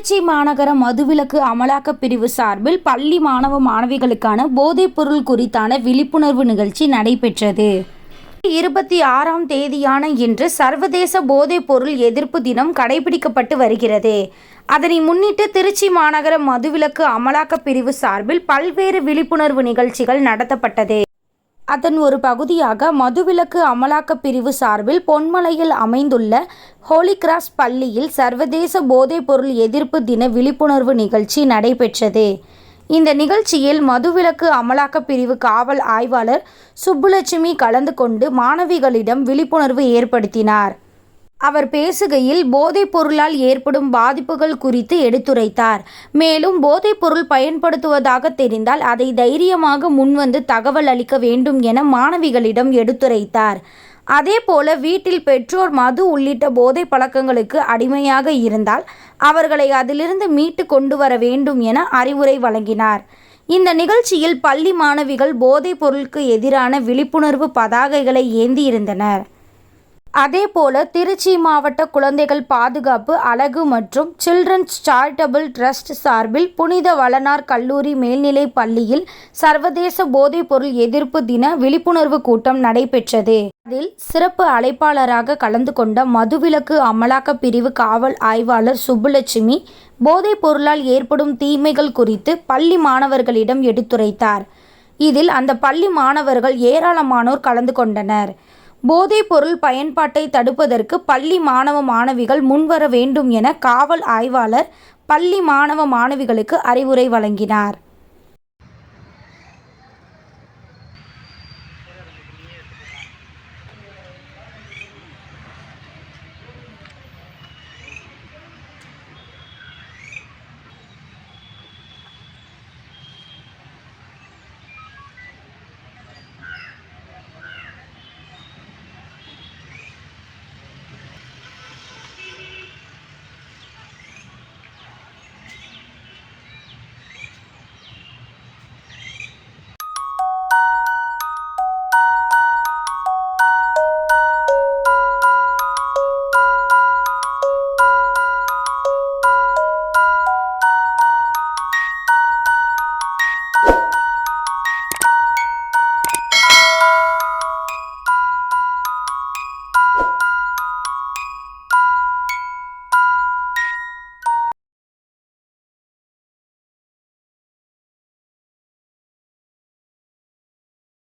திருச்சி மாநகர மதுவிலக்கு அமலாக்கப் பிரிவு சார்பில் பள்ளி மாணவ மாணவிகளுக்கான போதைப்பொருள் குறித்தான விழிப்புணர்வு நிகழ்ச்சி நடைபெற்றது. 26ஆம் தேதியான இன்று சர்வதேச போதைப்பொருள் எதிர்ப்பு தினம் கடைபிடிக்கப்பட்டு வருகிறது. அதனை முன்னிட்டு திருச்சி மாநகர மதுவிலக்கு அமலாக்கப் பிரிவு சார்பில் பல்வேறு விழிப்புணர்வு நிகழ்ச்சிகள் நடத்தப்பட்டது. அதன் ஒரு பகுதியாக மதுவிலக்கு அமலாக்கப் பிரிவு சார்பில் பொன்மலையில் அமைந்துள்ள ஹோலி கிராஸ் பள்ளியில் சர்வதேச போதைப்பொருள் எதிர்ப்பு தின விழிப்புணர்வு நிகழ்ச்சி நடைபெற்றது. இந்த நிகழ்ச்சியில் மதுவிலக்கு அமலாக்கப் பிரிவு காவல் ஆய்வாளர் சுப்புலட்சுமி கலந்து கொண்டு மாணவிகளிடம் விழிப்புணர்வு ஏற்படுத்தினார். அவர் பேசுகையில் போதைப் பொருளால் ஏற்படும் பாதிப்புகள் குறித்து எடுத்துரைத்தார். மேலும் போதைப்பொருள் பயன்படுத்துவதாக தெரிந்தால் அதை தைரியமாக முன்வந்து தகவல் அளிக்க வேண்டும் என மாணவிகளிடம் எடுத்துரைத்தார். அதேபோல வீட்டில் பெற்றோர் மது உள்ளிட்ட போதை பழக்கங்களுக்கு அடிமையாக இருந்தால் அவர்களை அதிலிருந்து மீட்டு கொண்டு வர வேண்டும் என அறிவுரை வழங்கினார். இந்த நிகழ்ச்சியில் பள்ளி மாணவிகள் போதைப் பொருளுக்கு எதிரான விழிப்புணர்வு பதாகைகளை ஏந்தியிருந்தனர். அதேபோல திருச்சி மாவட்ட குழந்தைகள் பாதுகாப்பு அலகு மற்றும் சில்ட்ரன்ஸ் சாரிட்டபிள் டிரஸ்ட் சார்பில் புனித வளனார் கல்லூரி மேல்நிலைப் பள்ளியில் சர்வதேச போதைப்பொருள் எதிர்ப்பு தின விழிப்புணர்வு கூட்டம் நடைபெற்றது. அதில் சிறப்பு அழைப்பாளராக கலந்து கொண்ட மதுவிலக்கு அமலாக்கப் பிரிவு காவல் ஆய்வாளர் சுப்புலட்சுமி போதைப் பொருளால் ஏற்படும் தீமைகள் குறித்து பள்ளி மாணவர்களிடம் எடுத்துரைத்தார். இதில் அந்த பள்ளி மாணவர்கள் ஏராளமானோர் கலந்து கொண்டனர். போதைப் பொருள் பயன்பாட்டை தடுப்பதற்கு பள்ளி மாணவ மாணவிகள் முன்வர வேண்டும் என காவல் ஆய்வாளர் பள்ளி மாணவ மாணவிகளுக்கு அறிவுரை வழங்கினார்.